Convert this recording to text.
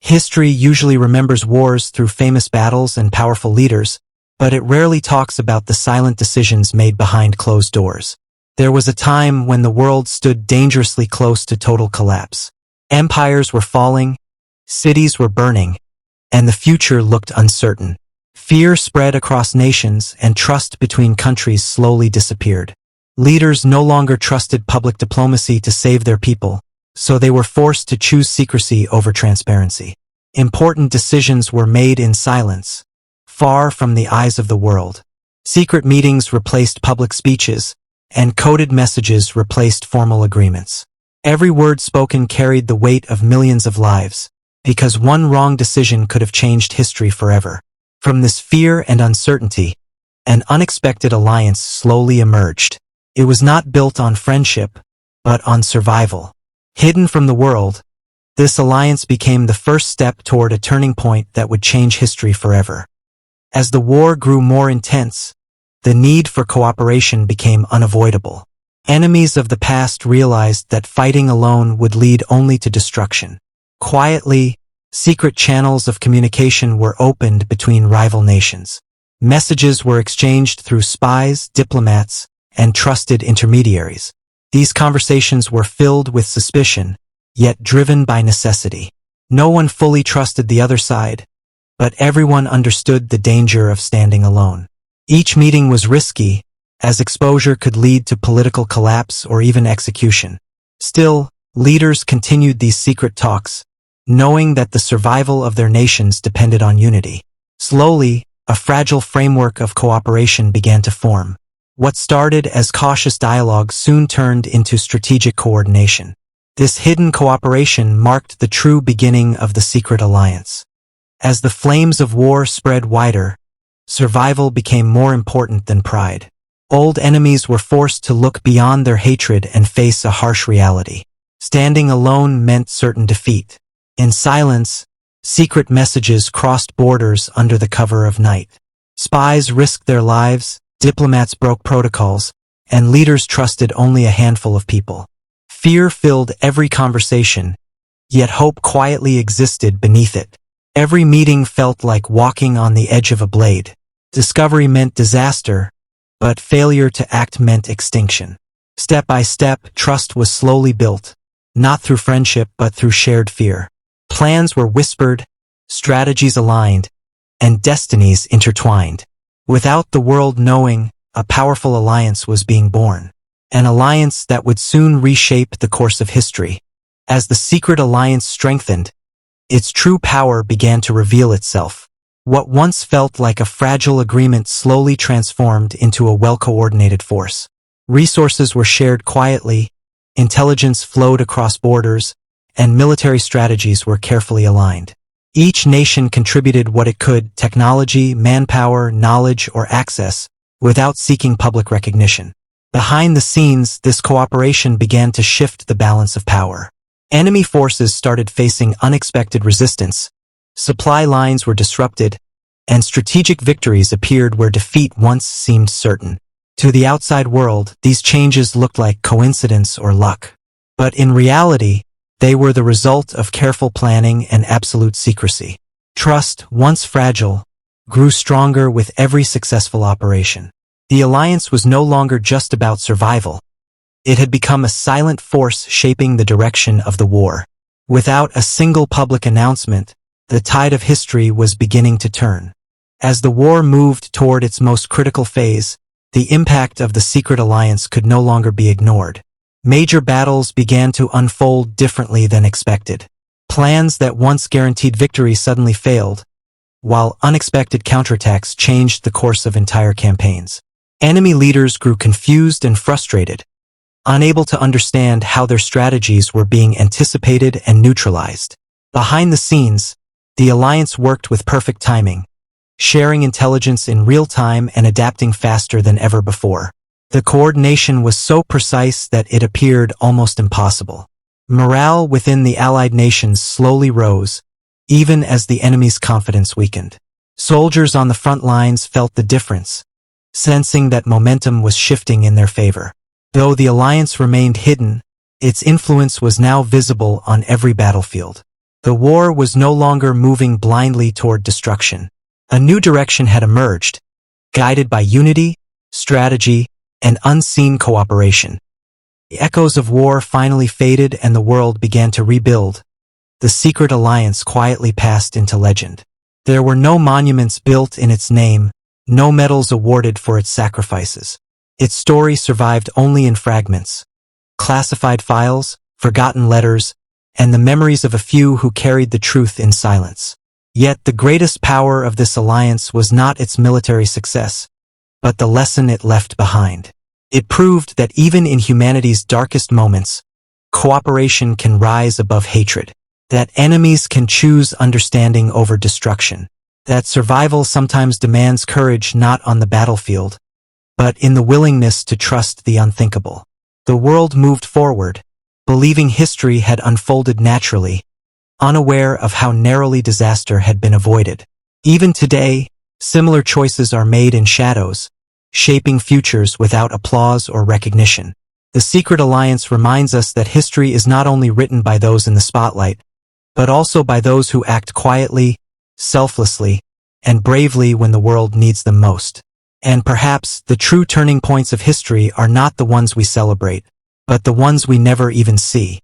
History usually remembers wars through famous battles and powerful leaders, but it rarely talks about the silent decisions made behind closed doors. There was a time when the world stood dangerously close to total collapse. Empires were falling, cities were burning, and the future looked uncertain. Fear spread across nations, and trust between countries slowly disappeared. Leaders no longer trusted public diplomacy to save their people, so they were forced to choose secrecy over transparency. Important decisions were made in silence, far from the eyes of the world. Secret meetings replaced public speeches, and coded messages replaced formal agreements. Every word spoken carried the weight of millions of lives, because one wrong decision could have changed history forever. From this fear and uncertainty, an unexpected alliance slowly emerged. It was not built on friendship, but on survival. Hidden from the world, this alliance became the first step toward a turning point that would change history forever. As the war grew more intense, the need for cooperation became unavoidable. Enemies of the past realized that fighting alone would lead only to destruction. Quietly, secret channels of communication were opened between rival nations. Messages were exchanged through spies, diplomats, and trusted intermediaries. These conversations were filled with suspicion, yet driven by necessity. No one fully trusted the other side, but everyone understood the danger of standing alone. Each meeting was risky, as exposure could lead to political collapse or even execution. Still, leaders continued these secret talks, knowing that the survival of their nations depended on unity. Slowly, a fragile framework of cooperation began to form. What started as cautious dialogue soon turned into strategic coordination. This hidden cooperation marked the true beginning of the secret alliance. As the flames of war spread wider, survival became more important than pride. Old enemies were forced to look beyond their hatred and face a harsh reality. Standing alone meant certain defeat. In silence, secret messages crossed borders under the cover of night. Spies risked their lives, diplomats broke protocols, and leaders trusted only a handful of people. Fear filled every conversation, yet hope quietly existed beneath it. Every meeting felt like walking on the edge of a blade. Discovery meant disaster, but failure to act meant extinction. Step by step, trust was slowly built, not through friendship but through shared fear. Plans were whispered, strategies aligned, and destinies intertwined. Without the world knowing, a powerful alliance was being born. An alliance that would soon reshape the course of history. As the secret alliance strengthened, its true power began to reveal itself. What once felt like a fragile agreement slowly transformed into a well-coordinated force. Resources were shared quietly, intelligence flowed across borders, and military strategies were carefully aligned. Each nation contributed what it could, technology, manpower, knowledge, or access, without seeking public recognition. Behind the scenes, this cooperation began to shift the balance of power. Enemy forces started facing unexpected resistance, supply lines were disrupted, and strategic victories appeared where defeat once seemed certain. To the outside world, these changes looked like coincidence or luck. But in reality, they were the result of careful planning and absolute secrecy. Trust, once fragile, grew stronger with every successful operation. The alliance was no longer just about survival. It had become a silent force shaping the direction of the war. Without a single public announcement, the tide of history was beginning to turn. As the war moved toward its most critical phase, the impact of the secret alliance could no longer be ignored. Major battles began to unfold differently than expected. Plans that once guaranteed victory suddenly failed, while unexpected counterattacks changed the course of entire campaigns. Enemy leaders grew confused and frustrated, unable to understand how their strategies were being anticipated and neutralized. Behind the scenes, the alliance worked with perfect timing, sharing intelligence in real time and adapting faster than ever before. The coordination was so precise that it appeared almost impossible. Morale within the allied nations slowly rose, even as the enemy's confidence weakened. Soldiers on the front lines felt the difference, sensing that momentum was shifting in their favor. Though the alliance remained hidden, its influence was now visible on every battlefield. The war was no longer moving blindly toward destruction. A new direction had emerged, guided by unity, strategy, and unseen cooperation. The echoes of war finally faded and the world began to rebuild. The secret alliance quietly passed into legend. There were no monuments built in its name, no medals awarded for its sacrifices. Its story survived only in fragments, classified files, forgotten letters, and the memories of a few who carried the truth in silence. Yet the greatest power of this alliance was not its military success, but the lesson it left behind. It proved that even in humanity's darkest moments, cooperation can rise above hatred, that enemies can choose understanding over destruction, that survival sometimes demands courage not on the battlefield, but in the willingness to trust the unthinkable. The world moved forward, believing history had unfolded naturally, unaware of how narrowly disaster had been avoided. Even today, similar choices are made in shadows, shaping futures without applause or recognition. The Secret Alliance reminds us that history is not only written by those in the spotlight, but also by those who act quietly, selflessly, and bravely when the world needs them most. And perhaps the true turning points of history are not the ones we celebrate, but the ones we never even see.